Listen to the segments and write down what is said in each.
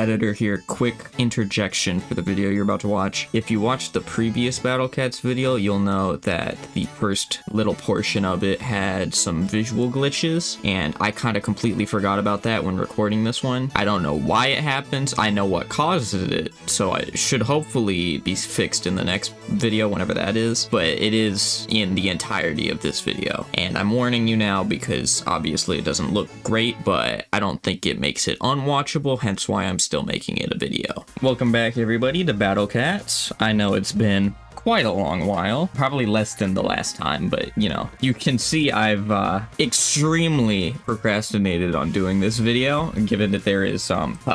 editor here. Quick interjection for the video you're about to watch. If you watched the previous Battle Cats video, you'll know that the first little portion of it had some visual glitches, and I kind of completely forgot about that when recording this one. I don't know why it happens. I know what causes it, so it should hopefully be fixed in the next video, whenever that is, but it is in the entirety of this video. And I'm warning you now because obviously it doesn't look great, but I don't think it makes it unwatchable, hence why I'm still making it a video. Welcome back everybody to Battle Cats. I know it's been quite a long while, probably less than the last time, but you know, you can see I've extremely procrastinated on doing this video, given that there is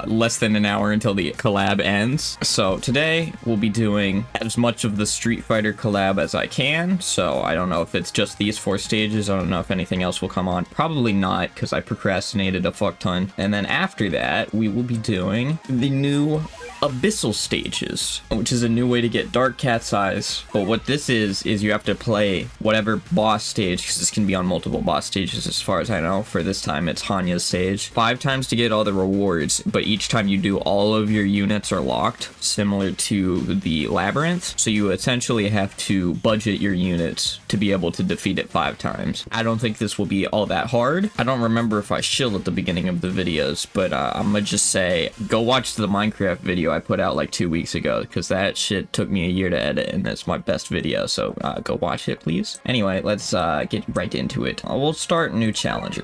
less than an hour until the collab ends. So today we'll be doing as much of the Street Fighter collab as I can. So I don't know if it's just these 4 stages. I don't know if anything else will come on. Probably not, because I procrastinated a fuck ton. And then after that, we will be doing the new Abyssal stages, which is a new way to get Dark Cat's Eyes. But what this is you have to play whatever boss stage, because this can be on multiple boss stages as far as I know. For this time it's Hanya's stage, 5 times to get all the rewards, but each time you do, all of your units are locked, similar to the Labyrinth. So you essentially have to budget your units to be able to defeat it 5 times. I don't think this will be all that hard. I don't remember if I shill at the beginning of the videos, but I'm gonna just say go watch the Minecraft video I put out like 2 weeks ago, because that shit took me a year to edit and it's my best video, so go watch it please. Anyway, let's get right into it. We'll start new challenger.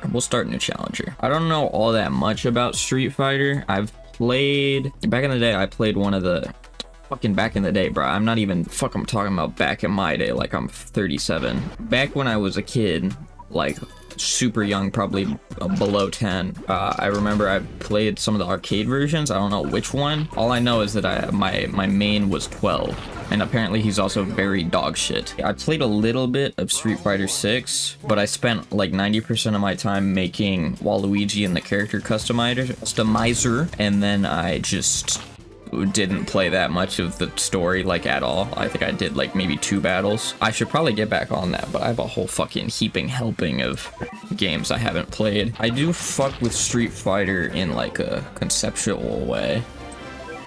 I don't know all that much about Street Fighter. I've played back in the day. I played one of the fucking back in the day, bro. I'm not even I'm talking about back in my day, like I'm 37. Back when I was a kid, like super young, probably below 10. I remember I played some of the arcade versions. I don't know which one. All I know is that my main was 12, and apparently he's also very dog shit. I played a little bit of Street Fighter 6, but I spent like 90% of my time making Waluigi and the character customizer, and then I just didn't play that much of the story, like, at all. I think I did like maybe 2 battles. I should probably get back on that, but I have a whole fucking heaping helping of games I haven't played. I do fuck with Street Fighter in like a conceptual way.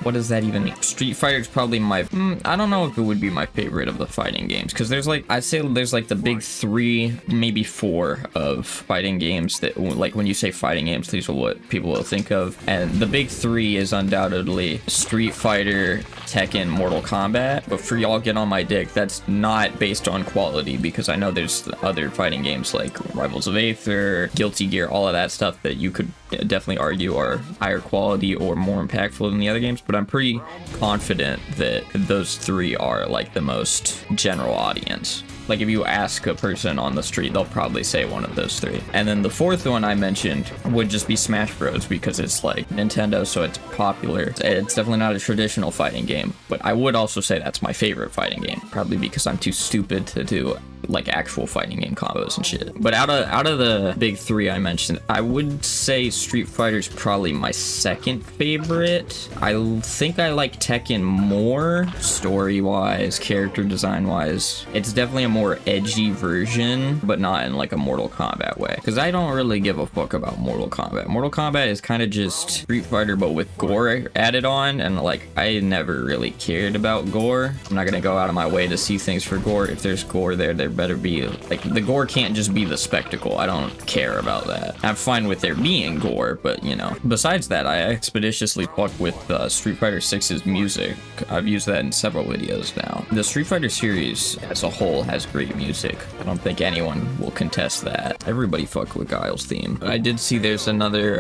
What does that even mean? Street Fighter is probably my, I don't know if it would be my favorite of the fighting games, because there's like, I'd say there's like the big 3, maybe 4 of fighting games that, like, when you say fighting games, these are what people will think of. And the big 3 is undoubtedly Street Fighter, Tekken, Mortal Kombat. But for y'all get on my dick, that's not based on quality, because I know there's other fighting games like Rivals of Aether, Guilty Gear, all of that stuff that you could definitely argue are higher quality or more impactful than the other games, but I'm pretty confident that those 3 are like the most general audience. Like, if you ask a person on the street, they'll probably say one of those 3. And then the 4th one I mentioned would just be Smash Bros, because it's like Nintendo, so it's popular. It's definitely not a traditional fighting game, but I would also say that's my favorite fighting game, probably because I'm too stupid to do like actual fighting game combos and shit. But out of the big 3 I mentioned, I would say Street Fighter's probably my 2nd favorite. I think I like Tekken more, story-wise, character design-wise. It's definitely a more edgy version, but not in like a Mortal Kombat way, because I don't really give a fuck about Mortal Kombat. Mortal Kombat is kind of just Street Fighter, but with gore added on, and like, I never really cared about gore. I'm not gonna go out of my way to see things for gore. If there's gore there better be, like, the gore can't just be the spectacle. I don't care about that. I'm fine with there being gore, but you know, besides that, I expeditiously fuck with Street Fighter 6's music. I've used that in several videos now. The Street Fighter series as a whole has great music. I don't think anyone will contest that. Everybody fuck with Guile's theme. I did see there's another,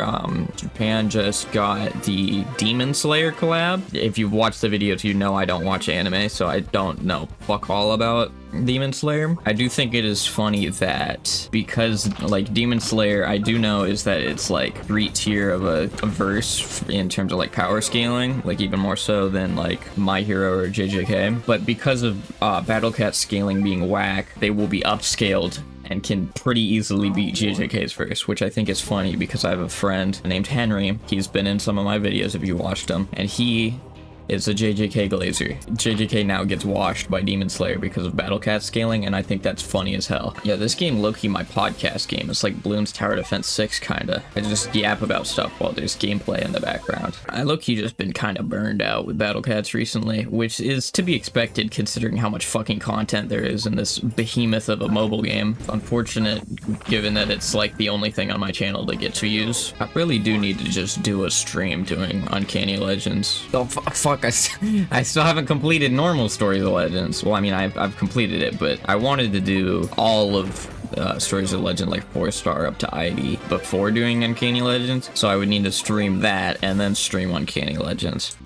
Japan just got the Demon Slayer collab. If you've watched the videos, you know I don't watch anime, so I don't know fuck all about Demon Slayer. I do think it is funny that, because like Demon Slayer, I do know is that it's like 3 tier of a verse in terms of like power scaling, like even more so than like My Hero or JJK. But because of Battle Cat scaling being whack, they will be upscaled and can pretty easily beat JJK's verse, which I think is funny because I have a friend named Henry. He's been in some of my videos if you watched them, and he It's a JJK Glazer. JJK now gets washed by Demon Slayer because of Battle Cat scaling, and I think that's funny as hell. Yeah, this game low-key my podcast game. It's like Bloons Tower Defense 6 kinda. I just yap about stuff while there's gameplay in the background. I low-key just been kinda burned out with Battle Cats recently, which is to be expected considering how much fucking content there is in this behemoth of a mobile game. Unfortunate given that it's like the only thing on my channel to get to use. I really do need to just do a stream doing Uncanny Legends. Oh fuck, I still haven't completed normal Stories of Legends. Well, I mean, I've completed it, but I wanted to do all of Stories of Legend like 4-star up to ID before doing Uncanny Legends, so I would need to stream that and then stream Uncanny Legends.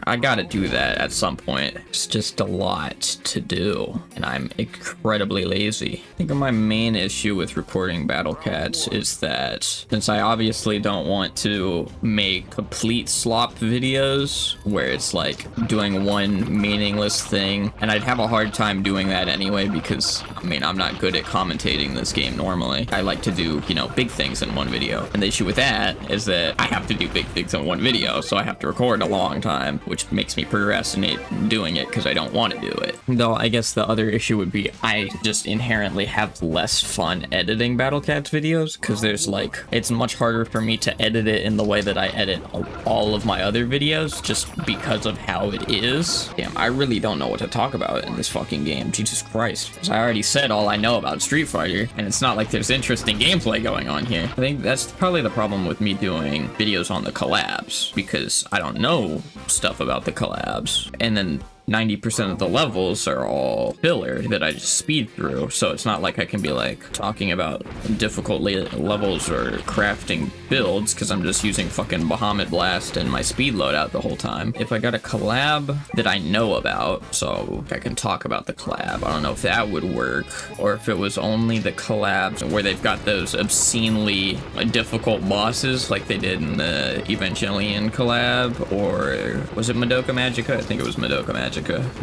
I gotta do that at some point. It's just a lot to do, and I'm incredibly lazy. I think my main issue with recording Battle Cats is that since I obviously don't want to make complete slop videos where it's like doing one meaningless thing, and I'd have a hard time doing that anyway because, I mean, I'm not good at commentating this game normally. I like to do, you know, big things in one video, and the issue with that is that I have to do big things in one video, so I have to record a long time, which makes me procrastinate doing it because I don't want to do it. Though I guess the other issue would be I just inherently have less fun editing Battle Cats videos because there's like, it's much harder for me to edit it in the way that I edit all of my other videos just because of how it is. Damn, I really don't know what to talk about in this fucking game. Jesus Christ. Because I already said all I know about Street Fighter, and it's not like there's interesting gameplay going on here. I think that's probably the problem with me doing videos on the collabs, because I don't know stuff about the collabs, and then 90% of the levels are all filler that I just speed through, so it's not like I can be like talking about difficult levels or crafting builds because I'm just using fucking Bahamut Blast and my speed loadout the whole time. If I got a collab that I know about, so I can talk about the collab, I don't know if that would work, or if it was only the collabs where they've got those obscenely difficult bosses like they did in the Evangelion collab, or was it Madoka Magica? I think it was Madoka Magica.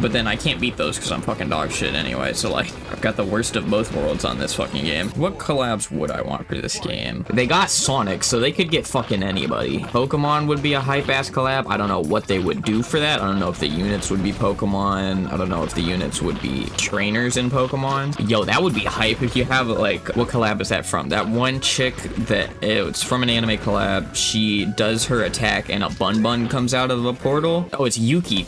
But then I can't beat those because I'm fucking dog shit anyway, so like, I've got the worst of both worlds on this fucking game. What collabs would I want for this game? They got Sonic, so they could get fucking anybody. Pokemon would be a hype-ass collab. I don't know what they would do for that. I don't know if the units would be Pokemon. I don't know if the units would be trainers in Pokemon. Yo, that would be hype if you have, like, what collab is that from? That one chick that, it's from an anime collab. She does her attack and a bun comes out of a portal. Oh, it's Yuki.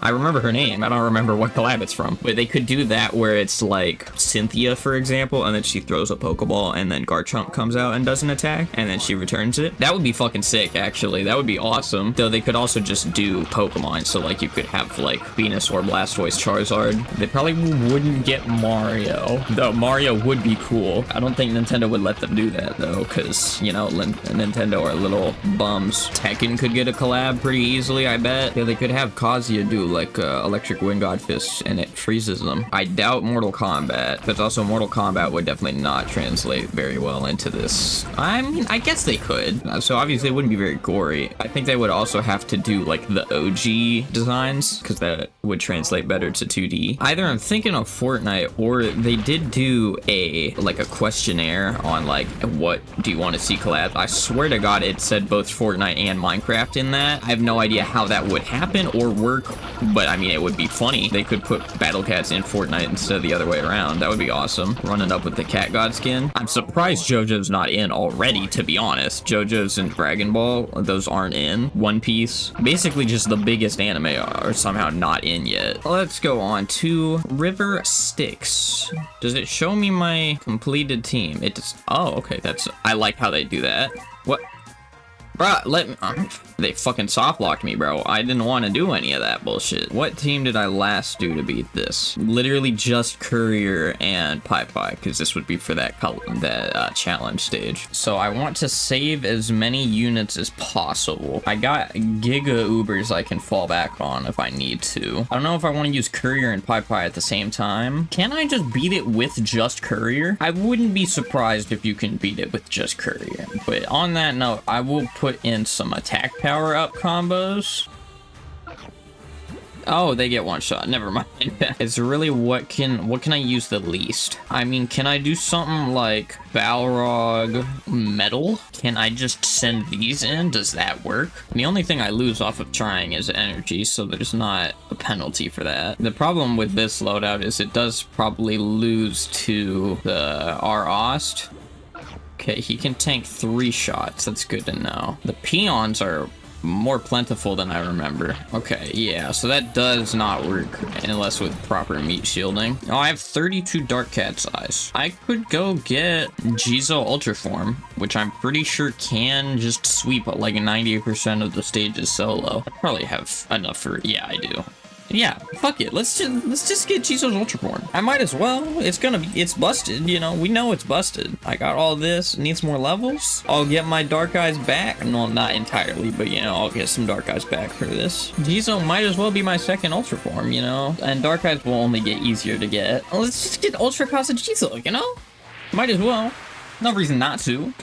I remember her name. I don't remember what collab it's from. But they could do that where it's like Cynthia, for example, and then she throws a Pokeball and then Garchomp comes out and does an attack and then she returns it. That would be fucking sick, actually. That would be awesome. Though they could also just do Pokemon. So like you could have like Venusaur, Blastoise, Charizard. They probably wouldn't get Mario. Though Mario would be cool. I don't think Nintendo would let them do that though, because, you know, Nintendo are little bums. Tekken could get a collab pretty easily, I bet. Yeah, they could have Kazuya do like electric wind god fists and it freezes them. I doubt Mortal Kombat, but also Mortal Kombat would definitely not translate very well into this. I mean, I guess they could. So obviously it wouldn't be very gory. I think they would also have to do like the OG designs because that would translate better to 2D. Either I'm thinking of Fortnite or they did do a questionnaire on like what do you want to see collab. I swear to God it said both Fortnite and Minecraft in that. I have no idea how that would happen or work, but I mean, it would be funny. They could put Battle Cats in Fortnite instead of the other way around. That would be awesome. Running up with the Cat God skin. I'm surprised JoJo's not in already, to be honest. JoJo's and Dragon Ball, those aren't in. One Piece, basically just the biggest anime are somehow not in yet. Let's go on to River Styx. Does it show me my completed team? It does. Oh, okay. I like how they do that. What? Bruh, let me... they fucking soft-locked me, bro. I didn't want to do any of that bullshit. What team did I last do to beat this? Literally just Courier and Pai, because this would be for that challenge stage. So I want to save as many units as possible. I got Giga Ubers I can fall back on if I need to. I don't know if I want to use Courier and Pai at the same time. Can I just beat it with just Courier? I wouldn't be surprised if you can beat it with just Courier. But on that note, I will put in some attack power up combos. Oh, they get one shot. Never mind. It's really what can I use the least? I mean, can I do something like Balrog Metal? Can I just send these in? Does that work? The only thing I lose off of trying is energy, so there's not a penalty for that. The problem with this loadout is it does probably lose to the R-Ost. Okay, he can tank 3 shots. That's good to know. The peons are more plentiful than I remember. Okay, yeah, so that does not work unless with proper meat shielding. Oh, I have 32 Dark Cat's eyes. I could go get Jizo Ultra Form, which I'm pretty sure can just sweep like 90% of the stages solo. I probably have enough for, yeah, I do. Yeah, fuck it. Let's just get Jizo's Ultra Form. I might as well. It's busted, you know. We know it's busted. I got all this. Needs more levels. I'll get my Dark Eyes back. No, not entirely, but you know, I'll get some Dark Eyes back for this. Jizo might as well be my second Ultra Form, you know. And Dark Eyes will only get easier to get. Let's just get Ultra Casa Jizo, you know. Might as well. No reason not to.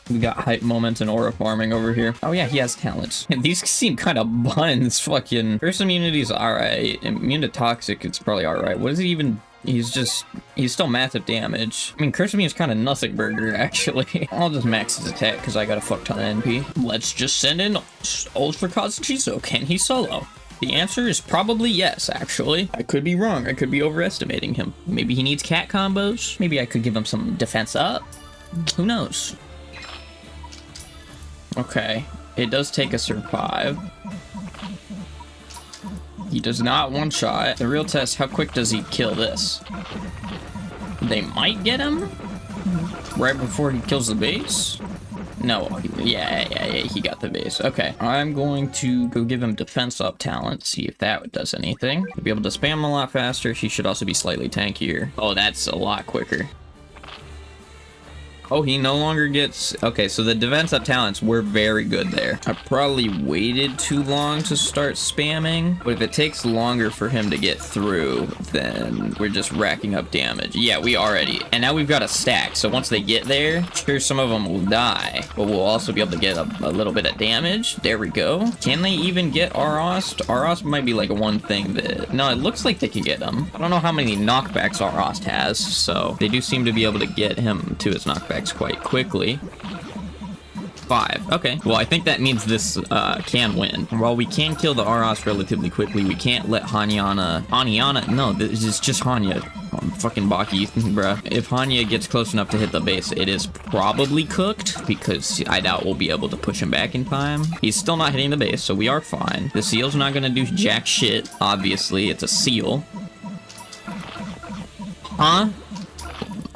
We got hype moments and aura farming over here. Oh yeah, he has talents. And these seem kind of buns. Fucking Curse Immunity's alright. Immune to Toxic, it's probably alright. What is he even? He's still massive damage. I mean, Curse Immunity's kind of nothing burger, actually. I'll just max his attack because I got a fuck ton of NP. Let's just send in Ultra Kazuchizo. Can he solo? The answer is probably yes, actually. I could be wrong. I could be overestimating him. Maybe he needs cat combos. Maybe I could give him some defense up. Who knows? Okay, it does take a survive. He does not one-shot. The real test, how quick does he kill this? They might get him right before he kills the base? No, yeah, he got the base. Okay, I'm going to go give him defense up talent, see if that does anything. He'll be able to spam a lot faster. He should also be slightly tankier. Oh, that's a lot quicker. Oh, he no longer gets... Okay, so the defense up talents were very good there. I probably waited too long to start spamming, but if it takes longer for him to get through, then we're just racking up damage. Yeah, we already... And now we've got a stack, so once they get there, sure, some of them will die, but we'll also be able to get a little bit of damage. There we go. Can they even get R-Ost? R-Ost might be like one thing that... No, it looks like they can get him. I don't know how many knockbacks R-Ost has, so they do seem to be able to get him to his knockback quite quickly. 5. Okay. Well, I think that means this can win. While we can kill the R-Ost relatively quickly, we can't let Hanyana... No, this is just Hanya. Fucking Baki, bruh. If Hanya gets close enough to hit the base, it is probably cooked, because I doubt we'll be able to push him back in time. He's still not hitting the base, so we are fine. The seal's not gonna do jack shit, obviously. It's a seal. Huh?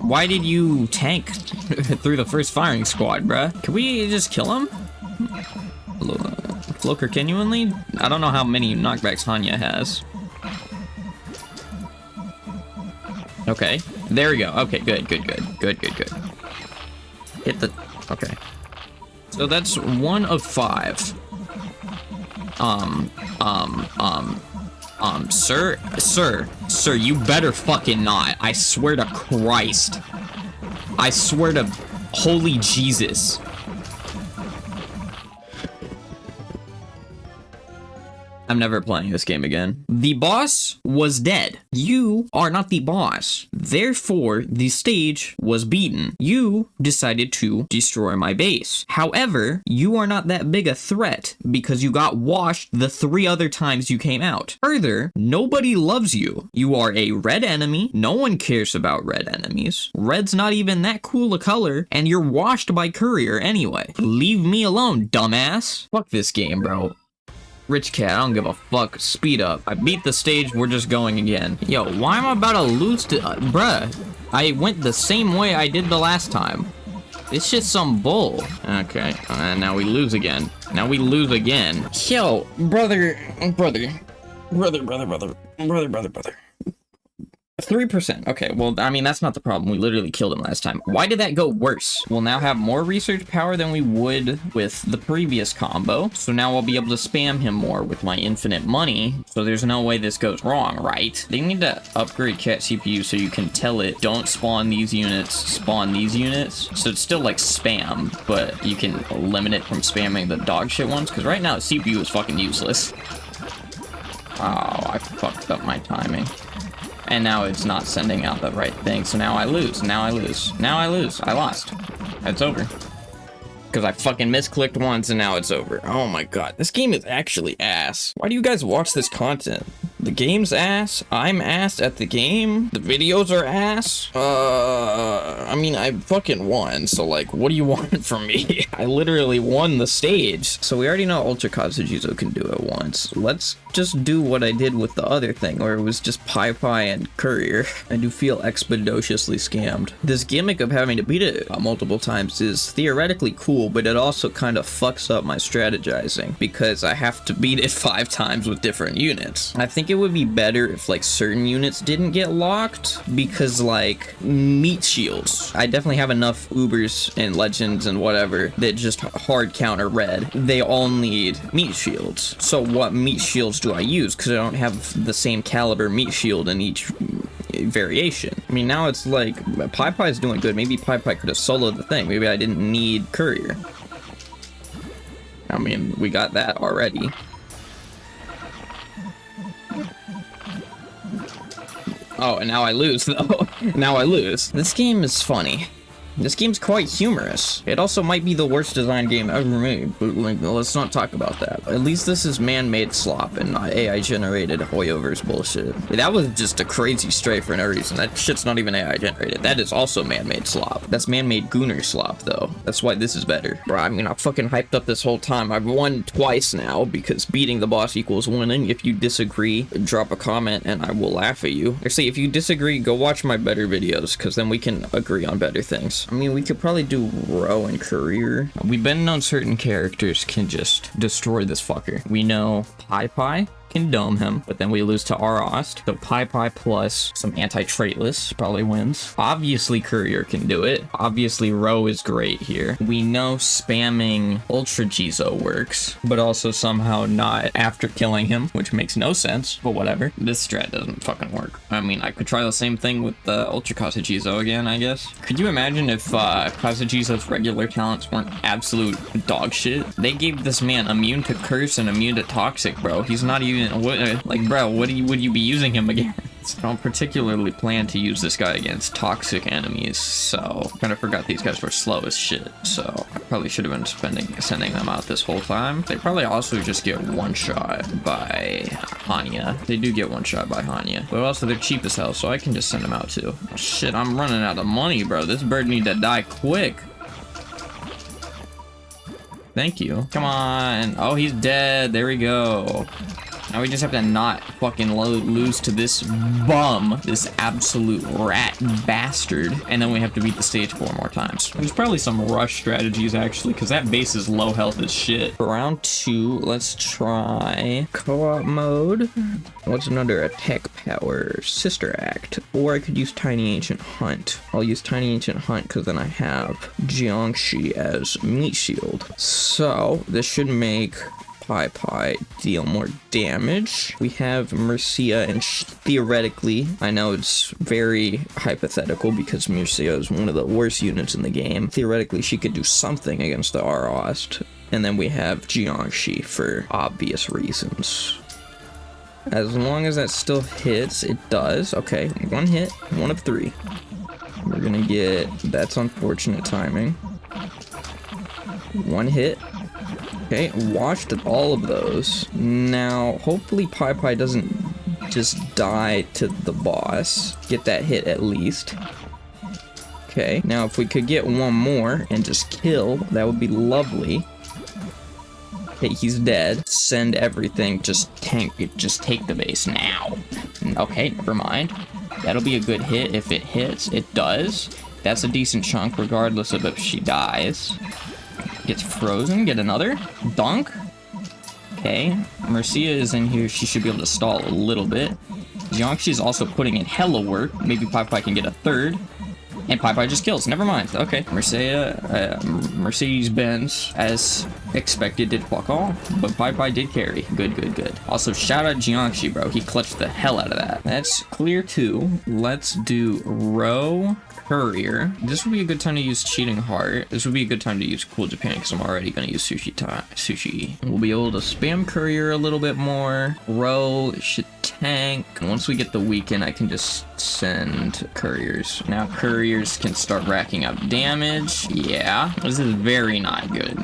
Why did you tank through the first firing squad, bruh? Can we just kill him? Floker genuinely? I don't know how many knockbacks Hanya has. Okay, there we go. Okay, good. Hit the... Okay. So that's 1 of 5. Sir, you better fucking not. I swear to Christ. I swear to holy Jesus. I'm never playing this game again. The boss was dead. You are not the boss. Therefore, the stage was beaten. You decided to destroy my base. However, you are not that big a threat because you got washed the 3 other times you came out. Further, nobody loves you. You are a red enemy. No one cares about red enemies. Red's not even that cool a color, and you're washed by Courier anyway. Leave me alone, dumbass. Fuck this game, bro. Rich Cat, I don't give a fuck. Speed up. I beat the stage, we're just going again. Yo, why am I about to lose to... bruh, I went the same way I did the last time. It's just some bull. Okay, and now we lose again. Yo, brother. 3%. Okay, well, I mean, that's not the problem. We literally killed him last time. Why did that go worse? We'll now have more research power than we would with the previous combo. So now I'll be able to spam him more with my infinite money. So there's no way this goes wrong, right? They need to upgrade cat CPU so you can tell it, don't spawn these units, spawn these units. So it's still like spam, but you can limit it from spamming the dog shit ones. Because right now, CPU is fucking useless. Oh, I fucked up my timing. And now it's not sending out the right thing, so now I lose, now I lose, now I lose, I lost. It's over. Because I fucking misclicked once and now it's over. Oh my god, this game is actually ass. Why do you guys watch this content? The game's ass, I'm ass at the game, the videos are ass. I mean, I fucking won, so like, what do you want from me? I literally won the stage. So we already know Ultra Kazujizo can do it once. Let's just do what I did with the other thing, where it was just Pai Pai and Courier. I do feel expeditiously scammed. This gimmick of having to beat it multiple times is theoretically cool, but it also kind of fucks up my strategizing, because I have to beat it 5 times with different units. I think it would be better if like certain units didn't get locked, because like meat shields, I definitely have enough Ubers and legends and whatever that just hard counter red. They all need meat shields. So what meat shields do I use? Because I don't have the same caliber meat shield in each variation. I mean, now it's like Pai Pai's doing good. Maybe Pai Pai could have soloed the thing. Maybe I didn't need Courier. I mean, we got that already. Oh, and now I lose, though. Now I lose. This game is funny. This game's quite humorous. It also might be the worst designed game ever made, but like, let's not talk about that. At least this is man-made slop and not AI-generated Hoyoverse bullshit. That was just a crazy stray for no reason. That shit's not even AI-generated. That is also man-made slop. That's man-made Gooner slop, though. That's why this is better. Bro, I mean, I've fucking hyped up this whole time. I've won twice now, because beating the boss equals winning. If you disagree, drop a comment and I will laugh at you. Actually, if you disagree, go watch my better videos, because then we can agree on better things. I mean, we could probably do Row and Courier. We've been known certain characters can just destroy this fucker. We know Pai Pai can dome him, but then we lose to Arost. So Pai Pai plus some anti-traitless probably wins. Obviously Courier can do it. Obviously Row is great here. We know spamming Ultra Jizo works, but also somehow not after killing him, which makes no sense, but whatever. This strat doesn't fucking work. I mean, I could try the same thing with the Ultra Kazujizo again, I guess. Could you imagine if Kazujizo's regular talents weren't absolute dog shit? They gave this man immune to curse and immune to toxic, bro. He's not even like, bro, would you be using him against? I don't particularly plan to use this guy against toxic enemies, so I kind of forgot these guys were slow as shit, so I probably should have been sending them out this whole time. They probably also just get one shot by Hanya. They do get one shot by Hanya, but also they're cheap as hell, so I can just send them out too. Oh, shit, I'm running out of money, bro. This bird need to die quick. Thank you. Come on. Oh, he's dead. There we go. Now we just have to not fucking lose to this bum, this absolute rat bastard, and then we have to beat the stage 4 more times. There's probably some rush strategies, actually, because that base is low health as shit. For round 2, let's try co-op mode. What's another attack power? Sister Act. Or I could use Tiny Ancient Hunt. I'll use Tiny Ancient Hunt because then I have Jiangxi as meat shield. So this should make Pai Pai deal more damage. We have Mercia, and theoretically, I know it's very hypothetical because Mercia is one of the worst units in the game. Theoretically, she could do something against the Arost. And then we have Jiangxi for obvious reasons. As long as that still hits, it does. Okay, 1 hit, 1 of 3. We're gonna get, that's unfortunate timing. 1 hit. Okay, washed all of those. Now, hopefully Pai Pai doesn't just die to the boss. Get that hit at least. Okay, now if we could get 1 more and just kill, that would be lovely. Okay, he's dead. Send everything, just take the base now. Okay, never mind. That'll be a good hit if it hits. It does. That's a decent chunk regardless of if she dies. Gets frozen, get another dunk. Okay, Mercia is in here. She should be able to stall a little bit. Jiangxi's also putting in hella work. Maybe Pai can get a third. And Pai just kills. Never mind. Okay. Mercedes-Benz, as expected, did fuck all. But Pai did carry. Good, good, good. Also, shout out Jiangxi, bro. He clutched the hell out of that. That's clear 2. Let's do row courier. This would be a good time to use cheating heart. This would be a good time to use cool Japan because I'm already going to use sushi. We'll be able to spam courier a little bit more. Row should tank. Once we get the weekend, I can just send couriers. Now couriers can start racking up damage. Yeah, this is very not good.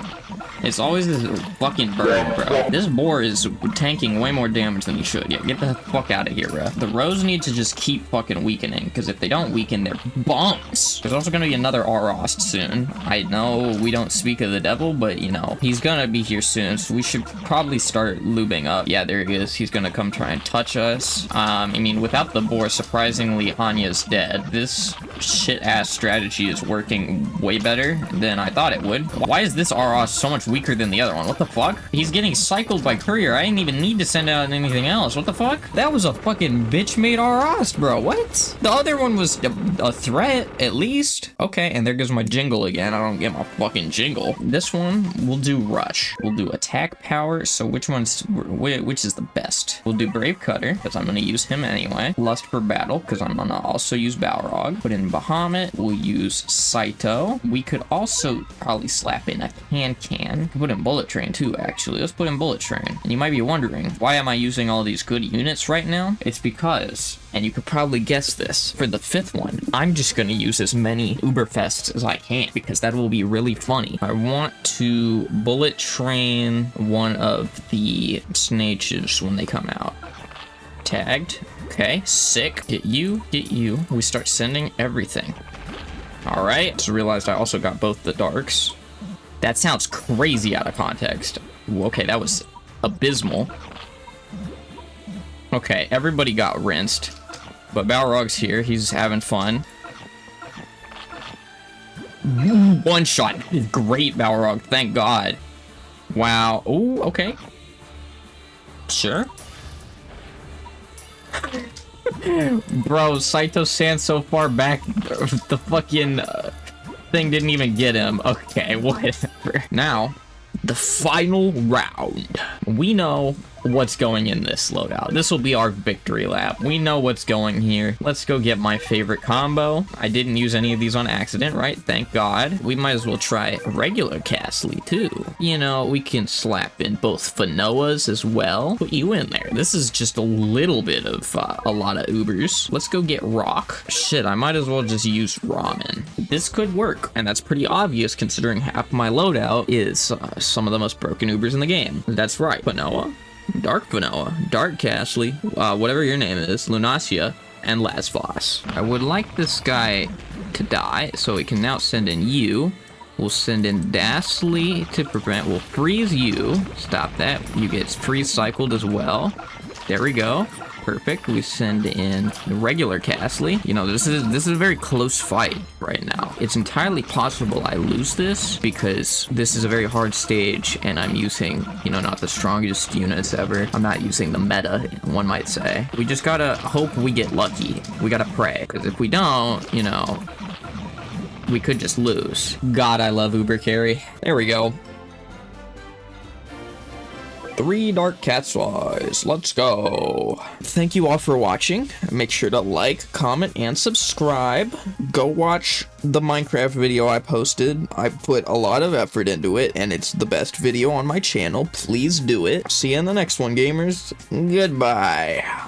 It's always this fucking bird, bro. This boar is tanking way more damage than he should. Yeah, get the fuck out of here, bro. The rows need to just keep fucking weakening, because if they don't weaken, they're bumps. There's also gonna be another Arost soon. I know we don't speak of the devil, but, you know, he's gonna be here soon, so we should probably start lubing up. Yeah, there he is. He's gonna come try and touch us. I mean, without the boar, surprisingly, Anya's dead. This shit-ass strategy is working way better than I thought it would. Why is this Arost so much weaker than the other one? What the fuck? He's getting cycled by courier. I didn't even need to send out anything else. What the fuck? That was a fucking bitch-made Arost, bro. What? The other one was a threat, at least. Okay, and there goes my jingle again. I don't get my fucking jingle. This one, we'll do rush. We'll do attack power. So which is the best? We'll do Brave Cutter, because I'm gonna use him anyway. Lust for Battle, because I'm gonna also use Balrog. Put in Bahamut. We'll use Saito. We could also probably slap in a can. Put in Bullet Train too, actually. Let's put in Bullet Train. And you might be wondering, why am I using all these good units right now? It's because, and you could probably guess this, for the 5th one, I'm just gonna use as many Uberfests as I can, because that will be really funny. I want to Bullet Train one of the Snages when they come out. Tagged. Okay, sick. Get you, get you. We start sending everything. Alright, just realized I also got both the darks. That sounds crazy out of context. Ooh, okay, that was abysmal. Okay, everybody got rinsed. But Balrog's here, he's having fun. One shot. Great, Balrog, thank God. Wow. Ooh, okay. Sure. Bro, Saito stands so far back, the fucking thing didn't even get him. Okay, whatever. Now, the final round. We know what's going in this loadout. This will be our victory lap. We know what's going here. Let's go get my favorite combo. I didn't use any of these on accident, right? Thank God. We might as well try regular Castly too. You know, we can slap in both Fanoas as well. Put you in there. This is just a little bit of a lot of Ubers. Let's go get Rock. Shit, I might as well just use Ramen. This could work, and that's pretty obvious considering half my loadout is some of the most broken Ubers in the game. That's right, Fanoa. Dark Vanilla, Dark Castly, whatever your name is, Lunacia, and Lasvos. I would like this guy to die, so we can now send in you. We'll send in Dastly to prevent, we'll freeze you. Stop that, you get freeze cycled as well. There we go. Perfect. We send in the regular Castly. You know, this is a very close fight right now. It's entirely possible I lose this because this is a very hard stage and I'm using, you know, not the strongest units ever. I'm not using the meta, one might say. We just gotta hope we get lucky. We gotta pray, because if we don't, you know, we could just lose. God, I love Uber carry. There we go. 3 Dark Catswise. Let's go. Thank you all for watching. Make sure to like, comment, and subscribe. Go watch the Minecraft video I posted. I put a lot of effort into it, and it's the best video on my channel. Please do it. See you in the next one, gamers. Goodbye.